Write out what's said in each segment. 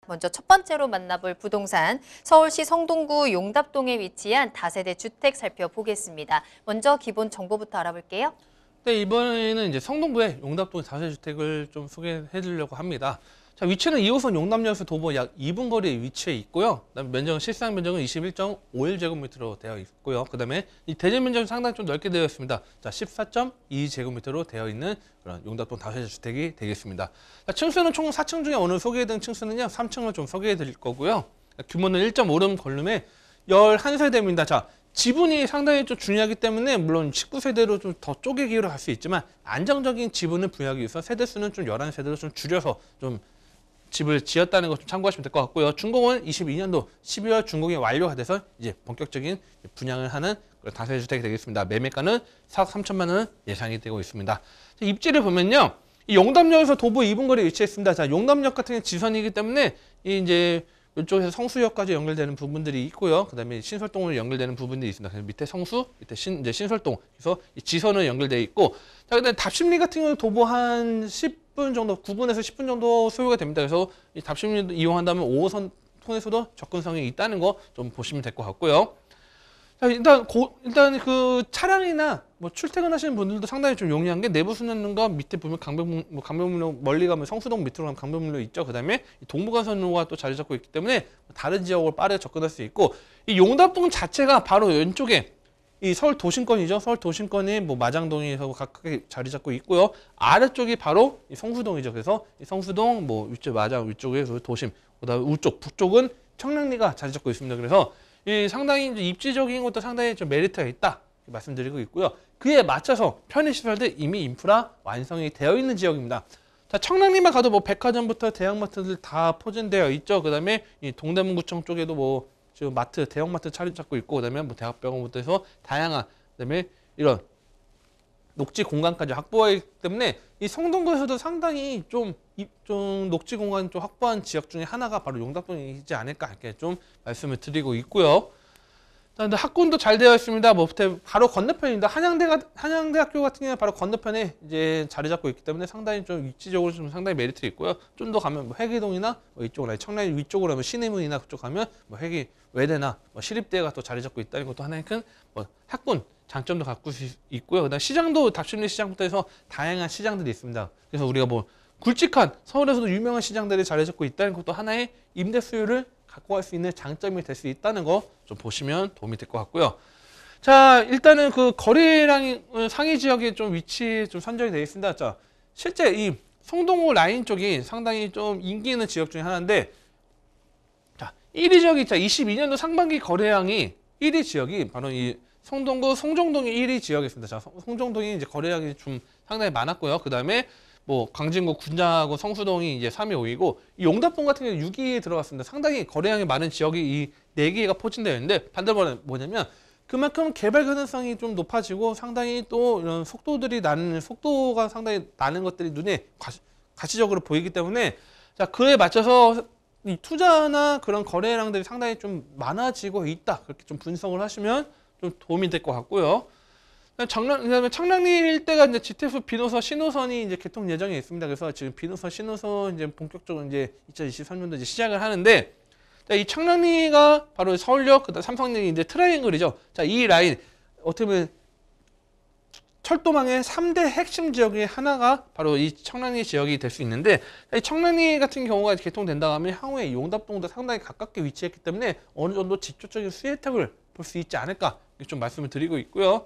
먼저 첫 번째로 만나볼 부동산, 서울시 성동구 용답동에 위치한 다세대 주택 살펴보겠습니다. 먼저 기본 정보부터 알아볼게요. 네, 이번에는 이제 성동구의 용답동 다세주택을 좀 소개해 드리려고 합니다. 자, 위치는 2호선 용남역에서 도보 약 2분 거리에 위치해 있고요. 그다음에 면적은 실상 면적은 21.51제곱미터로 되어 있고요. 그다음에 이 대지 면적은 상당히 좀 넓게 되어 있습니다. 자, 14.2제곱미터로 되어 있는 그런 용답동 다세대 주택이 되겠습니다. 자, 층수는 총 4층 중에 오늘 소개해드린 층수는요, 3층을 좀 소개해 드릴 거고요. 규모는 1.5룸 걸룸에 11세대입니다. 자, 지분이 상당히 좀 중요하기 때문에 물론 19세대로 좀 더 쪼개기로 갈 수 있지만 안정적인 지분을 부여하기 위해서 세대 수는 좀 11세대로 좀 줄여서 좀 집을 지었다는 것 좀 참고하시면 될 것 같고요. 준공은 22년도 12월 준공이 완료가 돼서 이제 본격적인 분양을 하는 다세대 주택이 되겠습니다. 매매가는 4억 3천만 원 예상이 되고 있습니다. 입지를 보면요, 이 용담역에서 도보 2분 거리에 위치했습니다. 자, 용담역 같은 경우는 지선이기 때문에 이제 이쪽에서 성수역까지 연결되는 부분들이 있고요. 그다음에 신설동으로 연결되는 부분들이 있습니다. 그래서 밑에 성수, 밑에 이제 신설동, 그래서 지선으로 연결되어 있고, 자, 그다음에 답심리 같은 경우는 도보 한 10분 정도, 9분에서 10분 정도 소요가 됩니다. 그래서 이 답심리 이용한다면 5호선 통해서도 접근성이 있다는 거 좀 보시면 될 것 같고요. 자, 일단 그 차량이나 뭐 출퇴근하시는 분들도 상당히 좀 용이한 게 내부 순환로가 밑에 보면 강변북로 멀리 가면 성수동 밑으로 가면 강변북로 있죠. 그다음에 동부간선로가 또 자리 잡고 있기 때문에 다른 지역으로 빠르게 접근할 수 있고, 이 용답동 자체가 바로 왼쪽에 이 서울 도심권이죠. 서울 도심권이 뭐 마장동에서 각각에 자리 잡고 있고요. 아래쪽이 바로 이 성수동이죠. 그래서 이 성수동 뭐 위쪽 마장 위쪽에 도심, 그다음에 우쪽 북쪽은 청량리가 자리 잡고 있습니다. 그래서 이 상당히 이제 입지적인 것도 상당히 좀 메리트가 있다 말씀드리고 있고요. 그에 맞춰서 편의시설들 이미 인프라 완성이 되어 있는 지역입니다. 자, 청량리만 가도 뭐 백화점부터 대형마트들 다 포진되어 있죠. 그다음에 이 동대문구청 쪽에도 뭐 지금 마트, 대형마트 자리 잡고 있고, 그다음에 뭐 대학병원부터 해서 다양한, 그다음에 이런 녹지 공간까지 확보하기 때문에 이 성동구에서도 상당히 좀 녹지 공간 좀 확보한 지역 중에 하나가 바로 용답동이지 않을까 이렇게 좀 말씀을 드리고 있고요. 근데 학군도 잘 되어 있습니다. 뭐 바로 건너편입니다. 한양대학교 같은 경우는 바로 건너편에 이제 자리 잡고 있기 때문에 상당히 좀 입지적으로 좀 상당히 메리트 있고요. 좀 더 가면 뭐 회계동이나 뭐 이쪽으로 청라인 위쪽으로 하면 신의문이나 그쪽 가면 뭐 외대나 뭐 시립대가 또 자리 잡고 있다는 것도 하나의 큰 뭐 학군 장점도 갖고 있고요. 그다음 시장도 답심리 시장부터 해서 다양한 시장들이 있습니다. 그래서 우리가 뭐 굵직한 서울에서도 유명한 시장들이 자리 잡고 있다는 것도 하나의 임대 수요를 갖고 갈 수 있는 장점이 될 수 있다는 거 좀 보시면 도움이 될 것 같고요. 자, 일단은 그 거래량이 상위 지역에 좀 위치 좀 선정이 되어 있습니다. 자, 실제 이 성동구 라인 쪽이 상당히 좀 인기 있는 지역 중에 하나인데, 자, 1위 지역이 있죠. 22년도 상반기 거래량이 1위 지역이 바로 이 성동구 송정동이 1위 지역이었습니다. 자, 송정동이 이제 거래량이 좀 상당히 많았고요. 그 다음에 뭐 광진구, 군자하고 성수동이 이제 3위, 5위고, 이 용답동 같은 경우는 6위에 들어갔습니다. 상당히 거래량이 많은 지역이 이 4개가 포진되어 있는데, 반대로 뭐냐면 그만큼 개발 가능성이 좀 높아지고 상당히 또 이런 속도가 상당히 나는 것들이 눈에 가시적으로 보이기 때문에, 자, 그에 맞춰서 이 투자나 그런 거래량들이 상당히 좀 많아지고 있다. 그렇게 좀 분석을 하시면 좀 도움이 될 것 같고요. 그다음에 청량리 일대가 이제 GTF 비노선 신호선이 이제 개통 예정에 있습니다. 그래서 지금 비노선 신호선 이제 본격적으로 이제 2023년도 이제 시작을 하는데, 자, 이 청량리가 바로 서울역, 그다음 삼성역이 이제 트라이앵글이죠. 자, 이 라인 어떻게 보면 철도망의 3대 핵심 지역의 하나가 바로 이 청량리 지역이 될 수 있는데, 이 청량리 같은 경우가 개통된다고 하면 향후에 용답동도 상당히 가깝게 위치했기 때문에 어느 정도 직접적인 수혜 혜택을 볼 수 있지 않을까 좀 말씀을 드리고 있고요.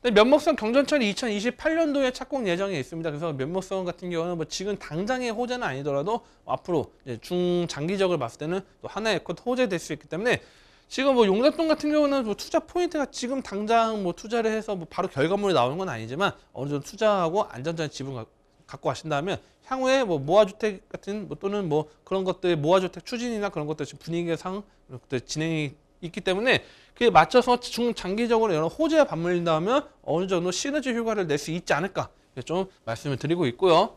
면목선 경전철이 2028년도에 착공 예정에 있습니다. 그래서 면목선 같은 경우는 뭐 지금 당장의 호재는 아니더라도 앞으로 중장기적으로 봤을 때는 또 하나의 호재 될 수 있기 때문에, 지금 뭐 용답동 같은 경우는 뭐 투자 포인트가 지금 당장 뭐 투자를 해서 뭐 바로 결과물이 나오는 건 아니지만 어느 정도 투자하고 안전자산 지분 갖고 가신다면 향후에 뭐 모아주택 같은 또는 뭐 그런 것들 모아주택 추진이나 그런 것들 분위기상 진행이 있기 때문에 그에 맞춰서 중장기적으로 여러 호재가 맞물린다면 어느 정도 시너지 효과를 낼 수 있지 않을까 좀 말씀을 드리고 있고요.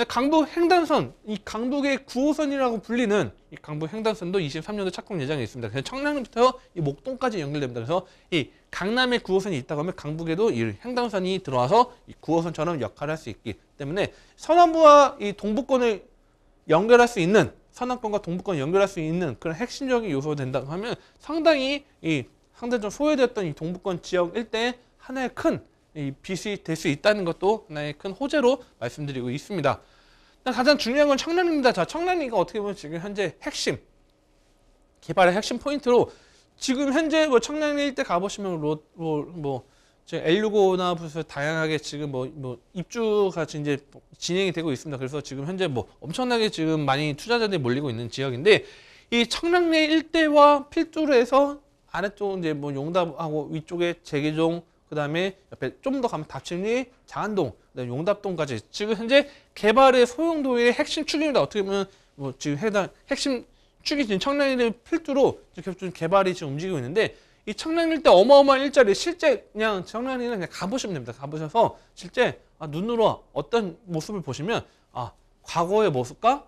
강북 횡단선, 이 강북의 9호선이라고 불리는 이 강북 횡단선도 23년도 착공 예정에 있습니다. 그래서 청량리부터 이 목동까지 연결됩니다. 그래서 이 강남에 9호선이 있다고 하면 강북에도 이 횡단선이 들어와서 이 9호선처럼 역할을 할 수 있기 때문에 서남부와 이 동부권을 연결할 수 있는 서남권과 동북권 연결할 수 있는 그런 핵심적인 요소가 된다고 하면 상당히 이 상대적으로 소외되었던 이 동북권 지역 일대에 하나의 큰 이 빛이 될 수 있다는 것도 하나의 큰 호재로 말씀드리고 있습니다. 가장 중요한 건 청량리입니다. 자, 청량리가 어떻게 보면 지금 현재 핵심 개발의 핵심 포인트로 지금 현재 뭐 청량리 일대 가보시면 L65나 무슨 다양하게 지금 뭐 입주가 이제 진행이 되고 있습니다. 그래서 지금 현재 뭐 엄청나게 지금 많이 투자자들이 몰리고 있는 지역인데 이 청량리 일대와 필두로 해서 아래쪽 이제 뭐 용답하고 위쪽에 재계종 그다음에 옆에 좀 더 가면 답심리, 장안동, 그다음에 용답동까지 지금 현재 개발의 소용도의 핵심 축입니다. 어떻게 보면 뭐 지금 해당 핵심 축이 지금 청량리를 필두로 지금 개발이 지금 움직이고 있는데 이 청량리 일대 어마어마한 일자리 실제 그냥 청량리는 그냥 가보시면 됩니다. 가보셔서 실제 눈으로 어떤 모습을 보시면 과거의 모습과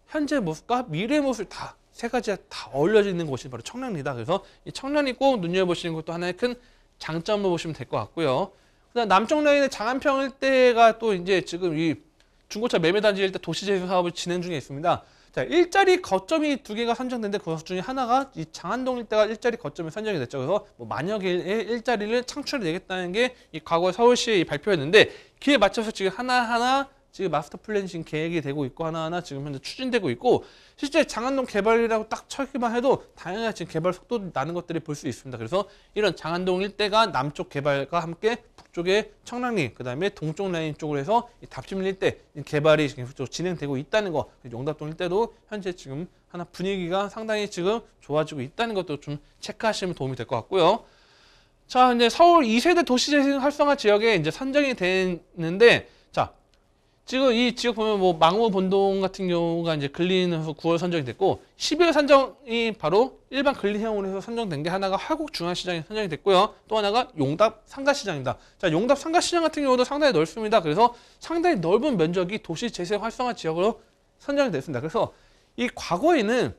현재 모습과 미래의 모습 다 세 가지가 다 어울려져 있는 곳이 바로 청량리다. 그래서 이 청량리 꼭 눈여겨보시는 것도 하나의 큰 장점으로 보시면 될 것 같고요. 그다음 남쪽 라인의 장안평 일대가 또 이제 지금 이 중고차 매매단지 일대 도시재생 사업을 진행 중에 있습니다. 자, 일자리 거점이 두 개가 선정됐는데 그 중에 하나가 이 장안동 일대가 일자리 거점이 선정이 됐죠. 그래서 뭐 만여 개의 일자리를 창출해내겠다는 게 이 과거에 서울시의 발표였는데 그에 맞춰서 지금 하나하나 지금 마스터 플랜이 지금 계획이 되고 있고 하나하나 지금 현재 추진되고 있고 실제 장안동 개발이라고 딱 쳐기만 해도 다양한 지금 개발 속도 나는 것들을 볼 수 있습니다. 그래서 이런 장안동 일대가 남쪽 개발과 함께 북쪽에 청량리 그다음에 동쪽 라인 쪽으로 해서 이 답심리 일대 개발이 지금 진행되고 있다는 거 용답동 일대도 현재 지금 하나 분위기가 상당히 지금 좋아지고 있다는 것도 좀 체크하시면 도움이 될 것 같고요. 자, 이제 서울 2세대 도시재생 활성화 지역에 이제 선정이 됐는데 자. 지금 이 지역 보면 뭐 망우 본동 같은 경우가 이제 근린에서 9월 선정이 됐고 12월 선정이 바로 일반 근린형으로 해서 선정된 게 하나가 화곡 중앙시장에 선정이 됐고요. 또 하나가 용답 상가시장입니다. 자, 용답 상가시장 같은 경우도 상당히 넓습니다. 그래서 상당히 넓은 면적이 도시 재생 활성화 지역으로 선정이 됐습니다. 그래서 이 과거에는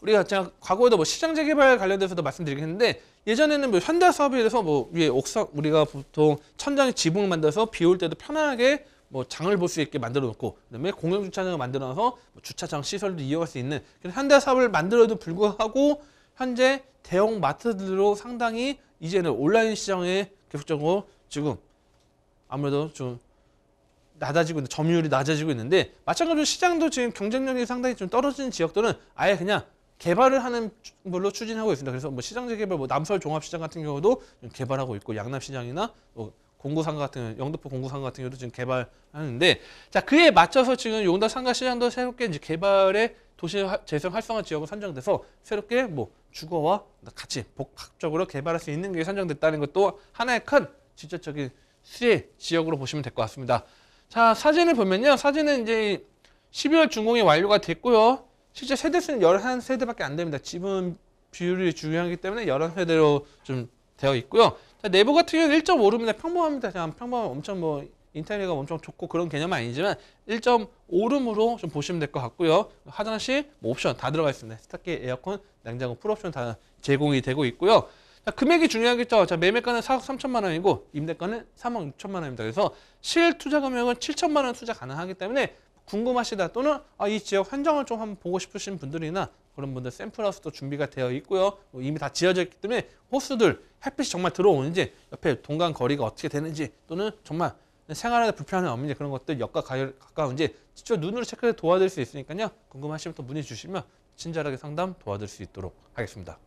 우리가 제가 과거에도 뭐 시장 재개발 관련돼서도 말씀드리긴 했는데 예전에는 뭐 현대 사업에 대해서 뭐 위에 옥상 우리가 보통 천장에 지붕을 만들어서 비 올 때도 편안하게 뭐 장을 볼 수 있게 만들어 놓고 그다음에 공영 주차장을 만들어 놔서 뭐 주차장 시설도 이용할 수 있는 그런 현대 사업을 만들어도 불구하고 현재 대형 마트들로 상당히 이제는 온라인 시장에 계속적으로 지금 아무래도 좀 낮아지고 있는 점유율이 낮아지고 있는데 마찬가지로 시장도 지금 경쟁력이 상당히 좀 떨어지는 지역들은 아예 그냥 개발을 하는 걸로 추진하고 있습니다. 그래서 뭐 시장 재개발 뭐 남설 종합시장 같은 경우도 개발하고 있고 양남시장이나 뭐 공구상가 같은 영등포 공구상가 같은 경우도 지금 개발하는데 자 그에 맞춰서 지금 용답 상가 시장도 새롭게 이제 개발의 도시 재생 활성화 지역으로 선정돼서 새롭게 뭐 주거와 같이 복합적으로 개발할 수 있는 게 선정됐다는 것도 하나의 큰 직접적인 수혜 지역으로 보시면 될 것 같습니다. 자 사진을 보면요, 사진은 이제 12월 준공이 완료가 됐고요. 실제 세대수는 11세대밖에 안 됩니다. 지분 비율이 중요하기 때문에 11세대로 좀 되어 있고요. 자, 내부 같은 경우는 1.5룸입니다. 평범합니다. 그냥 평범한 엄청 뭐 인테리어가 엄청 좋고 그런 개념은 아니지만 1.5룸으로 좀 보시면 될 것 같고요. 화장실, 뭐 옵션 다 들어가 있습니다. 세탁기, 에어컨, 냉장고, 풀옵션 다 제공이 되고 있고요. 자, 금액이 중요하겠죠. 자, 매매가는 4억 3천만 원이고 임대가는 3억 6천만 원입니다. 그래서 실투자 금액은 7천만 원 투자 가능하기 때문에 궁금하시다 또는 이 지역 현장을 좀 한번 보고 싶으신 분들이나 그런 분들 샘플하우스도 준비가 되어 있고요. 이미 다 지어져 있기 때문에 호수들 햇빛이 정말 들어오는지 옆에 동간 거리가 어떻게 되는지 또는 정말 생활하는 데 불편함이 없는지 그런 것들 역과 가까운지 직접 눈으로 체크해서 도와드릴 수 있으니까요. 궁금하시면 또 문의 주시면 친절하게 상담 도와드릴 수 있도록 하겠습니다.